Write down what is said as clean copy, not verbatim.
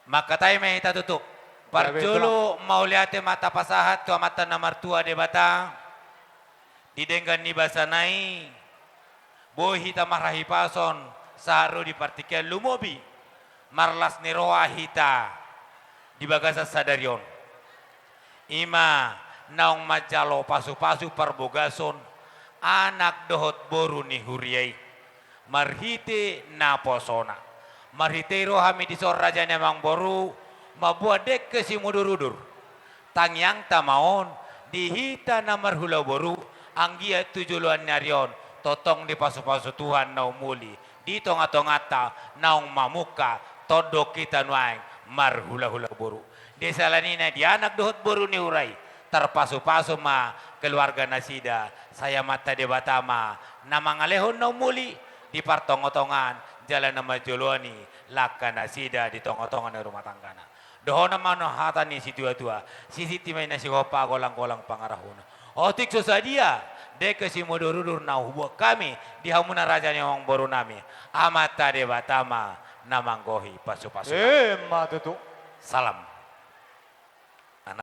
Maka tayo may tutup. Sabi ito Parjolo mauliate mata pasahat to mata na martua de bata. Didenggan ni basanai. Bohi hita marahi pason. Saharu di partikel lumobi. Marlas ni roa hita. Di bagasa sadarion. Ima naong majalo pasu-pasu parbogason. Anak dohot boru ni huriai. Marhite na posona. Marhitero hami di sor raja nemang boru. Mabuat dek ke si mudur-udur. Tangyang tamaon. Dihita na marhula boru. Anggia tujuluan nyarion. Totong di pasu-pasu Tuhan naung muli. Di tonga-tongata naung mamuka. Todok kita nuaing marhula-hula boru. Desa lanina di anak dohot boru ni urai. Terpasu-pasu ma keluarga nasida. Saya mata de batama. Namang alehon naung muli. Di partongotongan jalan nama joluani laka nasida di tongotongan rumah tanggana. Doho nama no hata ni si tua-tua. Sisi timai nasi hopa golang-golang pangarahuna. Otik susadia. Deke si mudur-udur na hubuk kami. Di hamuna raja nyawang boru nami. Amata de batama namanggohi pasu-pasu. matutu. Salam.